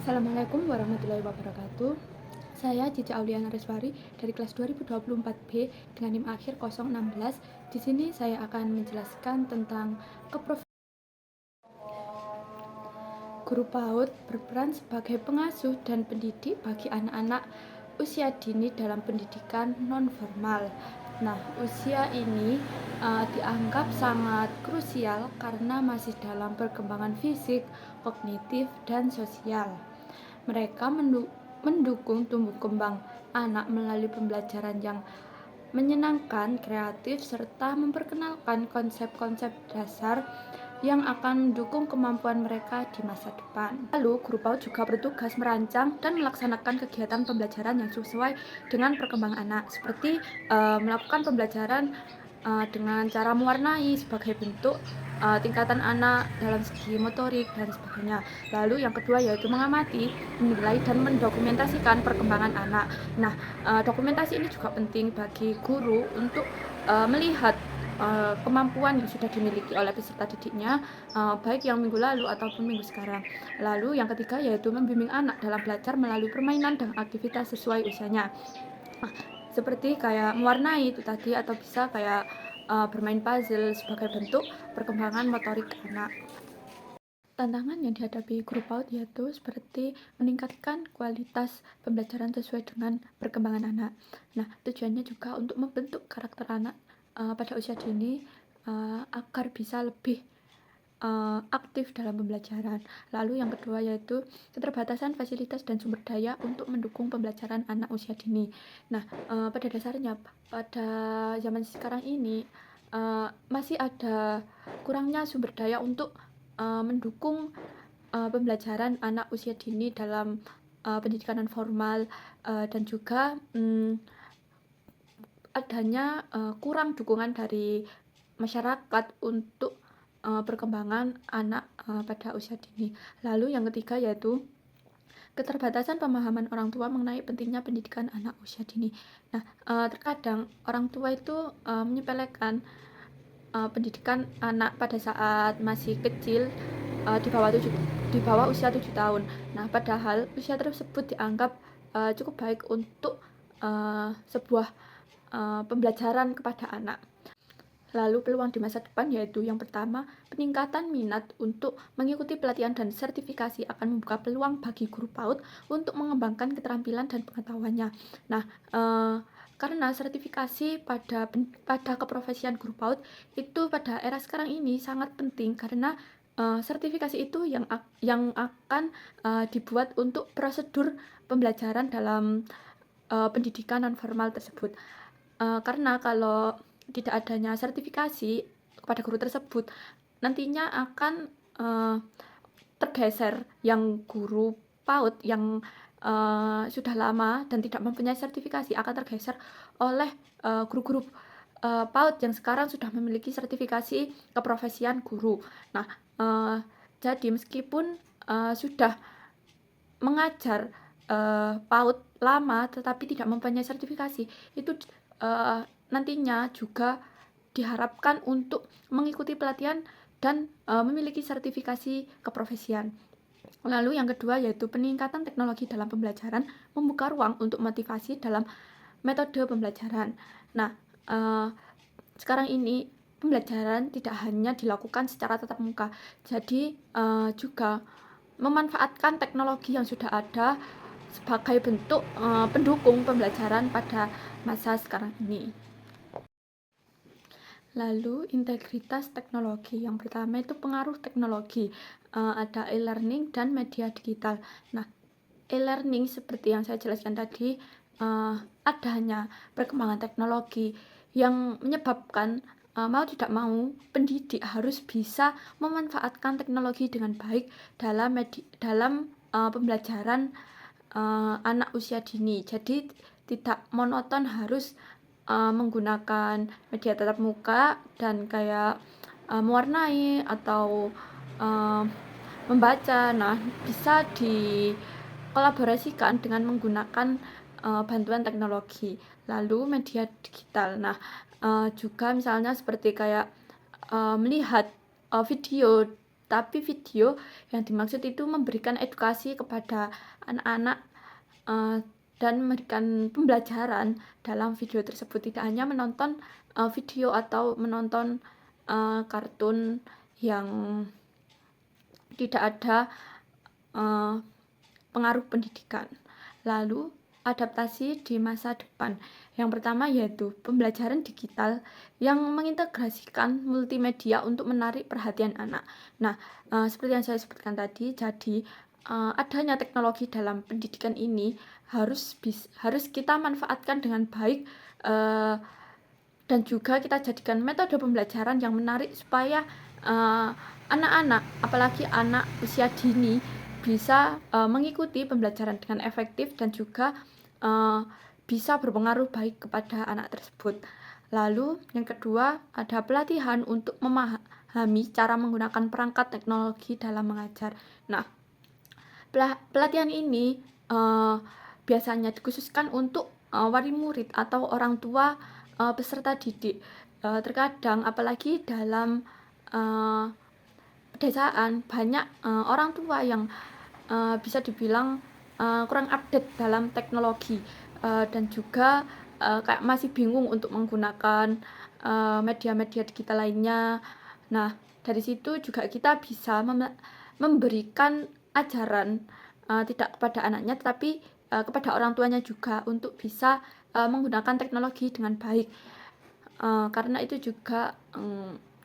Assalamualaikum warahmatullahi wabarakatuh. Saya Cici Auliana Reswari dari kelas 2024B dengan NIM akhir 016. Di sini saya akan menjelaskan tentang guru PAUD berperan sebagai pengasuh dan pendidik bagi anak-anak usia dini dalam pendidikan non-formal. Nah, usia ini dianggap sangat krusial karena masih dalam perkembangan fisik, kognitif, dan sosial. Mereka mendukung tumbuh kembang anak melalui pembelajaran yang menyenangkan, kreatif, serta memperkenalkan konsep-konsep dasar yang akan mendukung kemampuan mereka di masa depan. Lalu, guru PAUD juga bertugas merancang dan melaksanakan kegiatan pembelajaran yang sesuai dengan perkembangan anak, seperti melakukan pembelajaran dengan cara mewarnai sebagai bentuk tingkatan anak dalam segi motorik dan sebagainya. Lalu yang kedua yaitu mengamati, menilai, dan mendokumentasikan perkembangan anak. Nah, dokumentasi ini juga penting bagi guru untuk melihat kemampuan yang sudah dimiliki oleh peserta didiknya, baik yang minggu lalu ataupun minggu sekarang. Lalu yang ketiga yaitu membimbing anak dalam belajar melalui permainan dan aktivitas sesuai usianya. Seperti kayak mewarnai itu tadi, atau bisa kayak bermain puzzle sebagai bentuk perkembangan motorik anak. Tantangan yang dihadapi guru PAUD yaitu seperti meningkatkan kualitas pembelajaran sesuai dengan perkembangan anak. Nah, tujuannya juga untuk membentuk karakter anak pada usia dini agar bisa lebih aktif dalam pembelajaran. Lalu yang kedua yaitu keterbatasan fasilitas dan sumber daya untuk mendukung pembelajaran anak usia dini. Nah, pada dasarnya pada zaman sekarang ini masih ada kurangnya sumber daya untuk mendukung pembelajaran anak usia dini dalam pendidikan non formal, dan juga adanya kurang dukungan dari masyarakat untuk perkembangan anak pada usia dini. Lalu yang ketiga yaitu keterbatasan pemahaman orang tua mengenai pentingnya pendidikan anak usia dini. Nah, terkadang orang tua itu menyepelekan pendidikan anak pada saat masih kecil, di bawah usia 7 tahun. Nah, padahal usia tersebut dianggap cukup baik untuk sebuah pembelajaran kepada anak. Lalu peluang di masa depan yaitu yang pertama, peningkatan minat untuk mengikuti pelatihan dan sertifikasi akan membuka peluang bagi guru PAUD untuk mengembangkan keterampilan dan pengetahuannya. Nah, karena sertifikasi pada keprofesian guru PAUD itu pada era sekarang ini sangat penting, karena sertifikasi itu yang akan dibuat untuk prosedur pembelajaran dalam pendidikan non formal tersebut. Karena kalau tidak adanya sertifikasi kepada guru tersebut, nantinya akan tergeser yang guru PAUD yang sudah lama dan tidak mempunyai sertifikasi, akan tergeser oleh guru-guru PAUD yang sekarang sudah memiliki sertifikasi keprofesian guru. Nah, jadi meskipun sudah mengajar PAUD lama tetapi tidak mempunyai sertifikasi, itu nantinya juga diharapkan untuk mengikuti pelatihan dan memiliki sertifikasi keprofesian. Lalu yang kedua yaitu peningkatan teknologi dalam pembelajaran membuka ruang untuk motivasi dalam metode pembelajaran. Nah, sekarang ini pembelajaran tidak hanya dilakukan secara tatap muka, jadi juga memanfaatkan teknologi yang sudah ada sebagai bentuk pendukung pembelajaran pada masa sekarang ini. Lalu integritas teknologi, yang pertama itu pengaruh teknologi, ada e-learning dan media digital. Nah, e-learning seperti yang saya jelaskan tadi, adanya perkembangan teknologi yang menyebabkan mau tidak mau pendidik harus bisa memanfaatkan teknologi dengan baik dalam pembelajaran anak usia dini. Jadi tidak monoton harus menggunakan media tatap muka dan kayak mewarnai atau membaca. Nah, bisa dikolaborasikan dengan menggunakan bantuan teknologi. Lalu media digital. Nah, juga misalnya seperti kayak melihat video tapi video yang dimaksud itu memberikan edukasi kepada anak-anak dan memberikan pembelajaran dalam video tersebut, tidak hanya menonton video atau menonton kartun yang tidak ada pengaruh pendidikan. Lalu adaptasi di masa depan. Yang pertama yaitu pembelajaran digital yang mengintegrasikan multimedia untuk menarik perhatian anak. Nah, seperti yang saya sebutkan tadi, jadi adanya teknologi dalam pendidikan ini harus kita manfaatkan dengan baik, dan juga kita jadikan metode pembelajaran yang menarik supaya anak-anak, apalagi anak usia dini, bisa mengikuti pembelajaran dengan efektif dan juga bisa berpengaruh baik kepada anak tersebut. Lalu yang kedua ada pelatihan untuk memahami cara menggunakan perangkat teknologi dalam mengajar. Nah, pelatihan ini biasanya dikhususkan untuk wali murid atau orang tua peserta didik. Terkadang apalagi dalam pedesaan banyak orang tua yang bisa dibilang kurang update dalam teknologi, dan juga kayak masih bingung untuk menggunakan media-media digital lainnya. Nah, dari situ juga kita bisa memberikan ajaran tidak kepada anaknya tetapi kepada orang tuanya juga untuk bisa menggunakan teknologi dengan baik, karena itu juga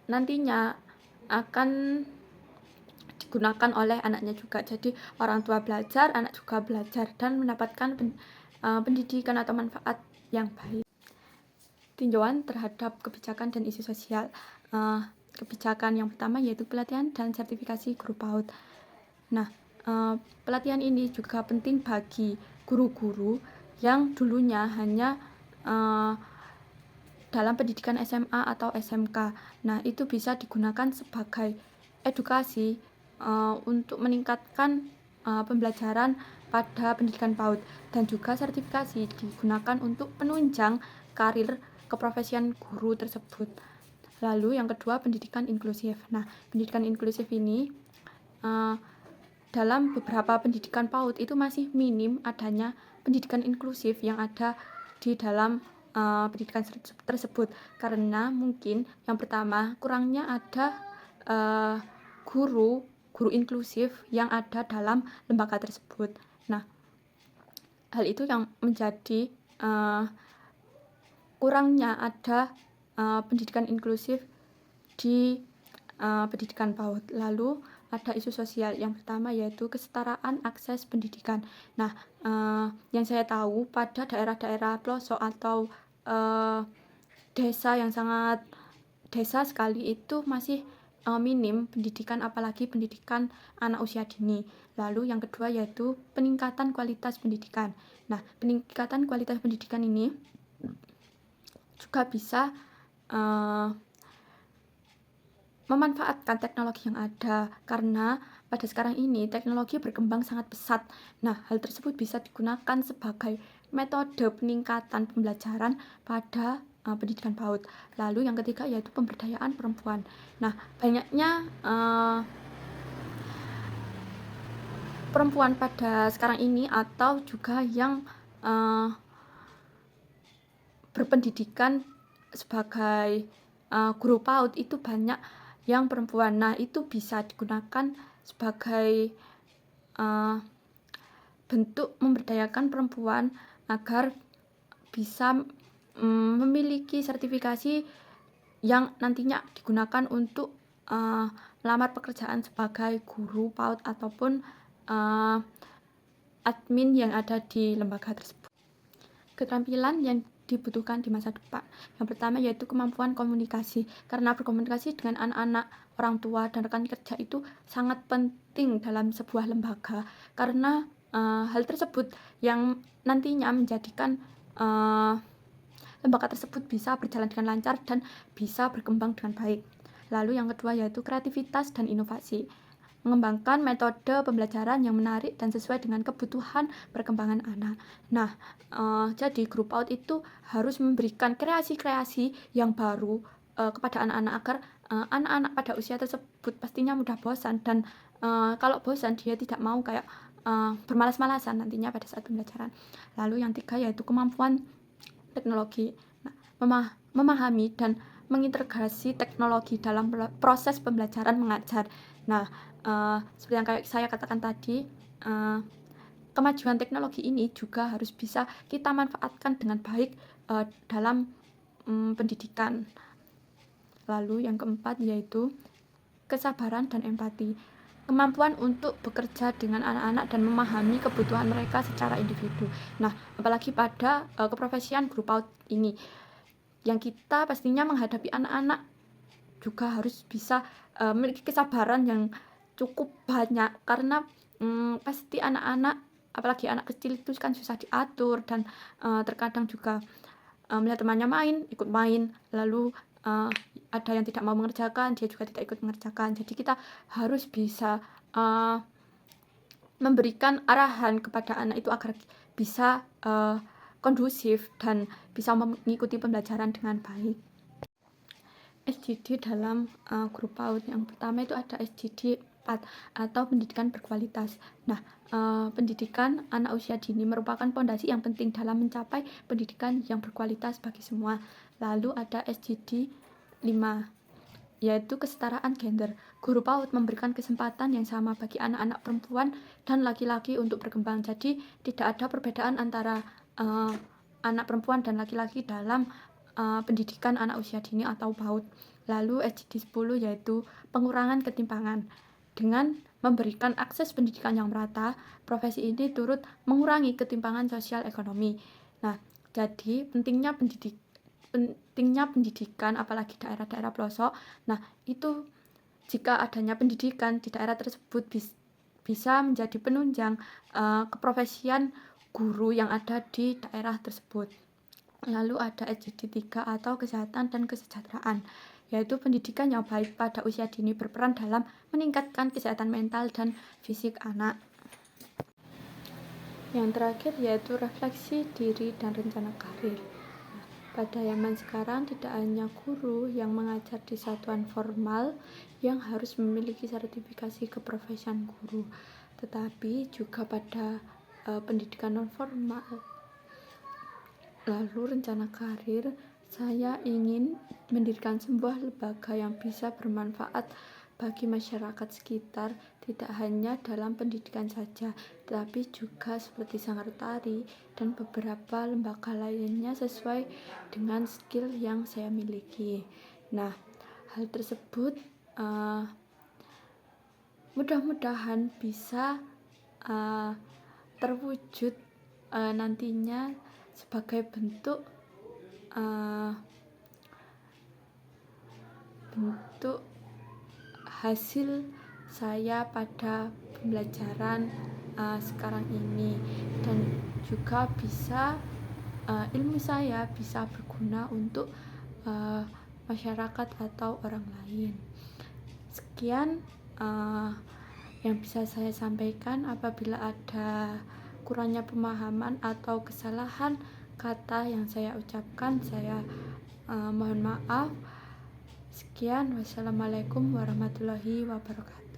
nantinya akan digunakan oleh anaknya juga. Jadi orang tua belajar, anak juga belajar dan mendapatkan pendidikan atau manfaat yang baik. Tinjauan terhadap kebijakan dan isu sosial. Kebijakan yang pertama yaitu pelatihan dan sertifikasi guru PAUD. Nah, pelatihan ini juga penting bagi guru-guru yang dulunya hanya dalam pendidikan SMA atau SMK. Nah, itu bisa digunakan sebagai edukasi untuk meningkatkan pembelajaran pada pendidikan PAUD, dan juga sertifikasi digunakan untuk penunjang karir keprofesian guru tersebut. Lalu yang kedua pendidikan inklusif. Nah, pendidikan inklusif ini dalam beberapa pendidikan PAUD itu masih minim adanya pendidikan inklusif yang ada di dalam pendidikan tersebut, karena mungkin yang pertama kurangnya ada guru inklusif yang ada dalam lembaga tersebut. Nah, hal itu yang menjadi kurangnya ada pendidikan inklusif di pendidikan PAUD. Lalu ada isu sosial. Yang pertama yaitu kesetaraan akses pendidikan. Nah, yang saya tahu pada daerah-daerah pelosok atau desa yang sangat desa sekali itu masih minim pendidikan, apalagi pendidikan anak usia dini. Lalu yang kedua yaitu peningkatan kualitas pendidikan. Nah, peningkatan kualitas pendidikan ini juga bisa memanfaatkan teknologi yang ada, karena pada sekarang ini teknologi berkembang sangat pesat. Nah, hal tersebut bisa digunakan sebagai metode peningkatan pembelajaran pada pendidikan PAUD. Lalu yang ketiga yaitu pemberdayaan perempuan. Nah, banyaknya perempuan pada sekarang ini atau juga yang berpendidikan sebagai guru PAUD itu banyak yang perempuan. Nah, itu bisa digunakan sebagai bentuk memberdayakan perempuan agar bisa memiliki sertifikasi yang nantinya digunakan untuk melamar pekerjaan sebagai guru PAUD ataupun admin yang ada di lembaga tersebut. Keterampilan yang dibutuhkan di masa depan. Yang pertama yaitu kemampuan komunikasi, karena berkomunikasi dengan anak-anak, orang tua, dan rekan kerja itu sangat penting dalam sebuah lembaga, karena hal tersebut yang nantinya menjadikan lembaga tersebut bisa berjalan dengan lancar dan bisa berkembang dengan baik. Lalu yang kedua yaitu kreativitas dan inovasi, mengembangkan metode pembelajaran yang menarik dan sesuai dengan kebutuhan perkembangan anak. Nah, jadi guru PAUD itu harus memberikan kreasi-kreasi yang baru kepada anak-anak agar anak-anak pada usia tersebut pastinya mudah bosan dan kalau bosan dia tidak mau kayak bermalas-malasan nantinya pada saat pembelajaran. Lalu yang 3 yaitu kemampuan teknologi. Nah, memahami dan mengintegrasi teknologi dalam proses pembelajaran mengajar. Nah, seperti yang kayak saya katakan tadi, kemajuan teknologi ini juga harus bisa kita manfaatkan dengan baik dalam pendidikan. Lalu yang keempat yaitu kesabaran dan empati. Kemampuan untuk bekerja dengan anak-anak dan memahami kebutuhan mereka secara individu. Nah, apalagi pada keprofesian guru PAUD ini, yang kita pastinya menghadapi anak-anak juga harus bisa memiliki kesabaran yang cukup banyak, karena pasti anak-anak, apalagi anak kecil itu kan susah diatur dan terkadang juga melihat temannya main, ikut main, lalu ada yang tidak mau mengerjakan, dia juga tidak ikut mengerjakan. Jadi kita harus bisa memberikan arahan kepada anak itu agar bisa kondusif dan bisa mengikuti pembelajaran dengan baik. SDD dalam guru PAUD yang pertama itu ada SDD 4 atau pendidikan berkualitas. Nah, pendidikan anak usia dini merupakan fondasi yang penting dalam mencapai pendidikan yang berkualitas bagi semua. Lalu ada SDD 5, yaitu kesetaraan gender. Guru PAUD memberikan kesempatan yang sama bagi anak-anak perempuan dan laki-laki untuk berkembang. Jadi tidak ada perbedaan antara anak perempuan dan laki-laki dalam pendidikan anak usia dini atau PAUD. Lalu SDD 10 yaitu pengurangan ketimpangan. Dengan memberikan akses pendidikan yang merata, profesi ini turut mengurangi ketimpangan sosial ekonomi. Nah, jadi pentingnya pendidikan apalagi daerah-daerah pelosok. Nah, itu jika adanya pendidikan di daerah tersebut bisa menjadi penunjang keprofesian guru yang ada di daerah tersebut. Lalu ada SDD 3 atau kesehatan dan kesejahteraan, yaitu pendidikan yang baik pada usia dini berperan dalam meningkatkan kesehatan mental dan fisik anak. Yang terakhir yaitu refleksi diri dan rencana karir. Pada zaman sekarang tidak hanya guru yang mengajar di satuan formal yang harus memiliki sertifikasi keprofesian guru, tetapi juga pada pendidikan non formal. Lalu rencana karir, saya ingin mendirikan sebuah lembaga yang bisa bermanfaat bagi masyarakat sekitar, tidak hanya dalam pendidikan saja, tetapi juga seperti Sanggar Tari dan beberapa lembaga lainnya sesuai dengan skill yang saya miliki. Nah, hal tersebut mudah-mudahan bisa terwujud nantinya sebagai bentuk hasil saya pada pembelajaran sekarang ini, dan juga bisa ilmu saya bisa berguna untuk masyarakat atau orang lain. Sekian yang bisa saya sampaikan. Apabila ada kurangnya pemahaman atau kesalahan kata yang saya ucapkan, saya mohon maaf. Sekian, wassalamualaikum warahmatullahi wabarakatuh.